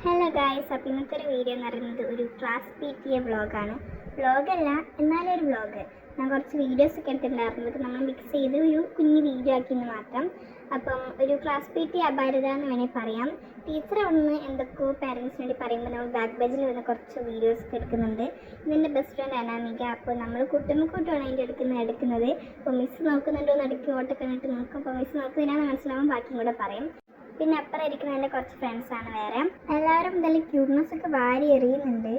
Hello guys, അപ്പോൾ ഇന്നത്തെ ഒരു വീഡിയോ എന്ന് പറയുന്നത് ഒരു ക്ലാസ് PTA വ്ളോഗാണ്. വ്ളോഗല്ല എന്നാലും ഒരു വ്ളോഗ്. ഞാൻ കുറച്ച് വീഡിയോസൊക്കെ എടുത്തിട്ടുണ്ടായിരുന്നു. അത് നമ്മൾ മിക്സ് ചെയ്ത് ഒരു കുഞ്ഞ് വീഡിയോ ആക്കിയെന്ന് മാത്രം. അപ്പം ഒരു ക്ലാസ് PTA അപാരത എന്ന് വേണമെങ്കിൽ പറയാം. ടീച്ചർ അവിടെ നിന്ന് എന്തൊക്കെയോ പാരൻസിന് വേണ്ടി പറയുമ്പോൾ നമ്മൾ ബാക്ക് ബെഞ്ചിൽ വന്ന് കുറച്ച് വീഡിയോസൊക്കെ എടുക്കുന്നുണ്ട്. ഇതെൻ്റെ ബെസ്റ്റ് ഫ്രണ്ട് അനാമിക. അപ്പോൾ നമ്മൾ കൂട്ടുമാണ് അതിൻ്റെ എടുക്കുന്നത്. അപ്പോൾ മിസ് നോക്കുന്നുണ്ടോ എന്ന് ഇടയ്ക്ക് ഓട്ടൊക്കെ കണ്ടിട്ട് നോക്കും. അപ്പോൾ മിസ് നോക്കുന്നതിനാണ് മനസ്സിലാവും, ബാക്കിയും കൂടെ പറയും. പിന്നെ അപ്പുറം ഇരിക്കുന്ന എൻ്റെ കുറച്ച് ഫ്രണ്ട്സാണ് വേറെ. എല്ലാവരും എന്തായാലും ക്യൂട്ട്നെസ് ഒക്കെ വാരി എറിയുന്നുണ്ട്.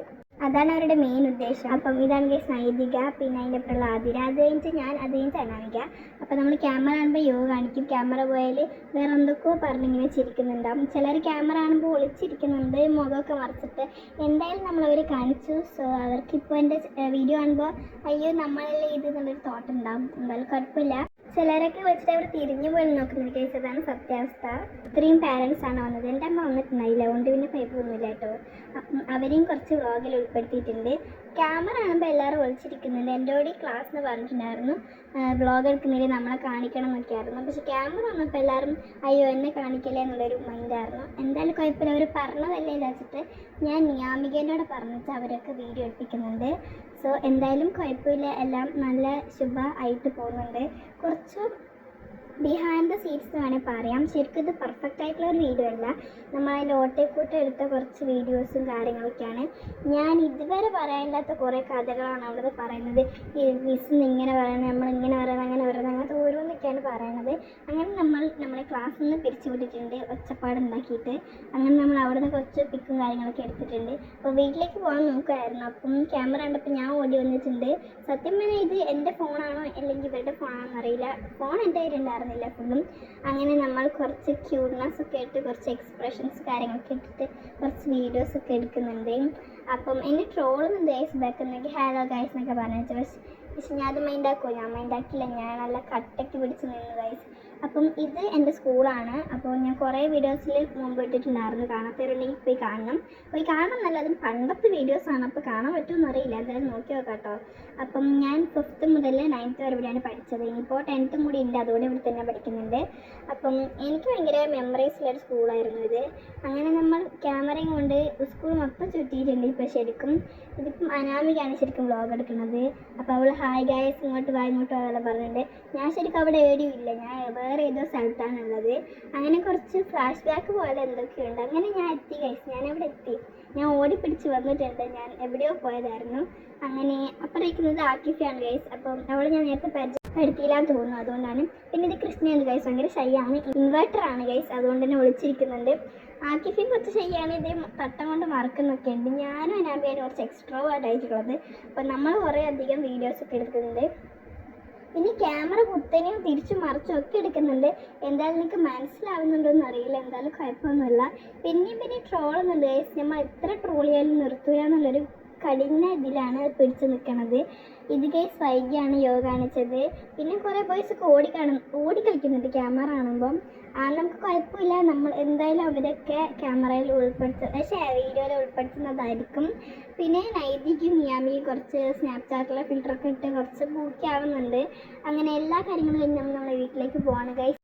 അതാണ് അവരുടെ മെയിൻ ഉദ്ദേശം. അപ്പം ഇതാണ് നൈതിക, പിന്നെ അതിൻ്റെ അപ്പുറമുള്ള ആതിര, അത് കഴിഞ്ഞിട്ട് ഞാൻ, അത് കഴിഞ്ഞിട്ട് അനാമിക. അപ്പം നമ്മൾ ക്യാമറ കാണുമ്പോൾ യോഗ കാണിക്കും, ക്യാമറ പോയാൽ വേറെ എന്തൊക്കെയോ പറഞ്ഞിങ്ങനെ ചിരിക്കുന്നുണ്ടാവും. ചിലർ ക്യാമറ കാണുമ്പോൾ ഒളിച്ചിരിക്കുന്നുണ്ട്, മുഖമൊക്കെ മറിച്ചിട്ട്. എന്തായാലും നമ്മളവർ കാണിച്ചു. സോ അവർക്കിപ്പോൾ എൻ്റെ വീഡിയോ കാണുമ്പോൾ അയ്യോ നമ്മളല്ലേ ഇത് എന്നുള്ളൊരു തോട്ട് ഉണ്ടാവും. എന്തായാലും കുഴപ്പമില്ല. ചിലരൊക്കെ വെച്ചിട്ട് അവർ തിരിഞ്ഞു പോയി നോക്കുന്ന കേസ്. അതാണ് സത്യാവസ്ഥ. ഇത്രയും പാരൻസാണ് വന്നത്. എൻ്റെ അമ്മ വന്നിട്ടുണ്ടായില്ല, അതുകൊണ്ട് പിന്നെ കുഴപ്പമൊന്നുമില്ല കേട്ടോ. അപ്പം അവരെയും കുറച്ച് വ്ളോഗിൽ ഉൾപ്പെടുത്തിയിട്ടുണ്ട്. ക്യാമറ കാണുമ്പോൾ എല്ലാവരും ഒളിച്ചിരിക്കുന്നുണ്ട്. എൻ്റെ കൂടെ ക്ലാസ് എന്ന് പറഞ്ഞിട്ടുണ്ടായിരുന്നു വ്ളോഗ് എടുക്കുന്നതിൽ നമ്മളെ കാണിക്കണം എന്നൊക്കെയായിരുന്നു. പക്ഷെ ക്യാമറ വന്നപ്പോൾ എല്ലാവരും അയ്യോ എന്നെ കാണിക്കല്ലേ എന്നുള്ളൊരു മൈൻഡായിരുന്നു. എന്തായാലും കുഴപ്പമില്ല, അവർ പറഞ്ഞതല്ലേ വെച്ചിട്ട് ഞാൻ നിയാമികേനോട് പറഞ്ഞിട്ട് അവരൊക്കെ വീഡിയോ എടുപ്പിക്കുന്നുണ്ട്. സോ എന്തായാലും കുഴപ്പമില്ല, എല്ലാം നല്ല ശുഭ ആയിട്ട് പോകുന്നുണ്ട്. കുറച്ച് ബിഹൈൻഡ് ദ സീറ്റ്സ് വേണമെങ്കിൽ പറയാം. ശരിക്കും ഇത് പെർഫെക്റ്റ് ആയിട്ടുള്ള ഒരു വീഡിയോ അല്ല. നമ്മൾ അതിൻ്റെ ഓട്ടേക്കൂട്ട് എടുത്ത കുറച്ച് വീഡിയോസും കാര്യങ്ങളൊക്കെയാണ്. ഞാൻ ഇതുവരെ പറയാനില്ലാത്ത കുറേ കഥകളാണ് അവിടെ പറയുന്നത്. ഈ മിസ് ഇങ്ങനെ പറയുന്നത്, നമ്മളിങ്ങനെ പറയുന്നത്, അങ്ങനെ പറയുന്നത്, അങ്ങനത്തെ ഓരോന്നൊക്കെയാണ് പറയുന്നത്. അങ്ങനെ നമ്മളെ ക്ലാസ്സിൽ നിന്ന് പിരിച്ചു വിട്ടിട്ടുണ്ട് ഒച്ചപ്പാടുണ്ടാക്കിയിട്ട്. അങ്ങനെ നമ്മൾ അവിടെ നിന്ന് കുറച്ച് പിക്കും കാര്യങ്ങളൊക്കെ എടുത്തിട്ടുണ്ട്. അപ്പോൾ വീട്ടിലേക്ക് പോകാൻ നോക്കുമായിരുന്നു. അപ്പം ക്യാമറ കണ്ടപ്പോൾ ഞാൻ ഓടി വന്നിട്ടുണ്ട്. സത്യം പറഞ്ഞാൽ ഇത് എൻ്റെ ഫോണാണോ അല്ലെങ്കിൽ ഇവരുടെ ഫോണാണോ എന്നറിയില്ല. ഫോൺ എൻ്റെ കയ്യിലുണ്ടായിരുന്നു ഫുള്ളും. അങ്ങനെ നമ്മൾ കുറച്ച് ക്യൂട്ട്നെസ് ഒക്കെ ഇട്ട് കുറച്ച് എക്സ്പ്രഷൻസ് കാര്യങ്ങളൊക്കെ ഇട്ടിട്ട് കുറച്ച് വീഡിയോസ് ഒക്കെ എടുക്കുന്നുണ്ട്. അപ്പം എന്നെ ട്രോളുന്നുണ്ട് ഗൈസ് ബാക്ക് എന്നൊക്കെ, ഹലോ ഗൈസ് എന്നൊക്കെ പറഞ്ഞിട്ട്. പക്ഷെ ഞാൻ അത് മൈൻഡാക്കുമോ? ഞാൻ മൈൻഡാക്കില്ല. ഞാൻ നല്ല കട്ടയ്ക്ക് പിടിച്ച് നിന്ന് ഗൈസ്. അപ്പം ഇത് എൻ്റെ സ്കൂളാണ്. അപ്പോൾ ഞാൻ കുറേ വീഡിയോസിൽ മുമ്പ് ഇട്ടിട്ടുണ്ടായിരുന്നു. കാണാത്തവരുണ്ടെങ്കിൽ പോയി കാണണം എന്നല്ല, അതും പണ്ടത്തെ വീഡിയോസാണ്. അപ്പോൾ കാണാൻ പറ്റുമെന്ന് അറിയില്ല, എന്തായാലും നോക്കി നോക്കാം കേട്ടോ. അപ്പം ഞാൻ 5th മുതൽ 9th വരെ ഇവിടെയാണ് പഠിച്ചത്. ഇനിയിപ്പോൾ 10th കൂടി ഉണ്ട്, അതുകൊണ്ട് ഇവിടെ തന്നെ പഠിക്കുന്നുണ്ട്. അപ്പം എനിക്ക് ഭയങ്കര മെമ്മറീസിലൊരു സ്കൂളായിരുന്നു ഇത്. അങ്ങനെ നമ്മൾ ക്യാമറയും കൊണ്ട് സ്കൂൾ മൊത്തം ചുറ്റിയിട്ടുണ്ട്. ഇപ്പോൾ ശരിക്കും ഇതിപ്പം അനാമികയാണ് ശരിക്കും വ്ളോഗ് എടുക്കുന്നത്. അപ്പോൾ അവൾ ഹായ് ഗായ്സ് ഇങ്ങോട്ട് വാ പറഞ്ഞിട്ടുണ്ട്. ഞാൻ ശരിക്കും അവിടെ എവിടെയും ഇല്ല, ഞാൻ വേറെ ഏതോ സ്ഥലത്താണുള്ളത്. അങ്ങനെ കുറച്ച് ഫ്ലാഷ് ബാക്ക് പോലെ എന്തൊക്കെയുണ്ട്. അങ്ങനെ ഞാൻ എത്തി ഗൈസ്, ഞാനവിടെ എത്തി. ഞാൻ ഓടിപ്പിടിച്ച് വന്നിട്ടുണ്ട്, ഞാൻ എവിടെയോ പോയതായിരുന്നു. അങ്ങനെ അപ്പുറം ആക്കിഫയാണ് ഗൈസ്. അപ്പം അവളെ ഞാൻ നേരത്തെ പരിചയപ്പെടുത്തിയില്ലാന്ന് തോന്നുന്നു, അതുകൊണ്ടാണ്. പിന്നെ ഇത് കൃഷ്ണയാണ് ഗൈസ്, ഭയങ്കര ഷൈയാണ്. ഇൻവേർട്ടറാണ് ഗൈസ്, അതുകൊണ്ട് തന്നെ ഒളിച്ചിരിക്കുന്നുണ്ട്. ആക്കിഫയും കുറച്ച് ഷൈയാണ്. ഇത് തട്ടം കൊണ്ട് മറക്കുന്നൊക്കെ ഉണ്ട്. ഞാനും അനാമികയാണ് കുറച്ച് എക്സ്ട്രോവേർട്ട് ആയിട്ടുള്ളത്. അപ്പം നമ്മൾ കുറേ അധികം വീഡിയോസൊക്കെ എടുക്കുന്നുണ്ട്. പിന്നെ ക്യാമറ കുത്തനെയും തിരിച്ചു മറിച്ചും ഒക്കെ എടുക്കുന്നുണ്ട്. എന്തായാലും എനിക്ക് മനസ്സിലാവുന്നുണ്ടോ എന്ന് അറിയില്ല, എന്തായാലും കുഴപ്പമൊന്നുമില്ല. പിന്നെ ട്രോളൊന്നുണ്ട് ഗൈസ്. നമ്മൾ എത്ര ട്രോൾ ചെയ്യാനും നിർത്തുക എന്നുള്ളൊരു കഠിന ഇതിലാണ് പിടിച്ചു നിൽക്കുന്നത്. ഇത് ഗൈസ് വൈകിയാണ് യോഗ കാണിച്ചത്. പിന്നെ കുറേ ബോയ്സൊക്കെ ഓടി കളിക്കുന്നുണ്ട് ക്യാമറ കാണുമ്പം. നമുക്ക് കുഴപ്പമില്ല, നമ്മൾ എന്തായാലും അവരൊക്കെ ക്യാമറയിൽ വീഡിയോയിൽ ഉൾപ്പെടുത്തുന്നതായിരിക്കും. പിന്നെ നൈതിക്കും നിയാമിക്കും കുറച്ച് സ്നാപ്ചാറ്റിലെ ഫിൽറ്ററൊക്കെ ഇട്ട് കുറച്ച് ബൂക്കി ആവുന്നുണ്ട്. അങ്ങനെ എല്ലാ കാര്യങ്ങളും കഴിഞ്ഞ് നമ്മളെ വീട്ടിലേക്ക് പോവാണ് ഗൈസ്.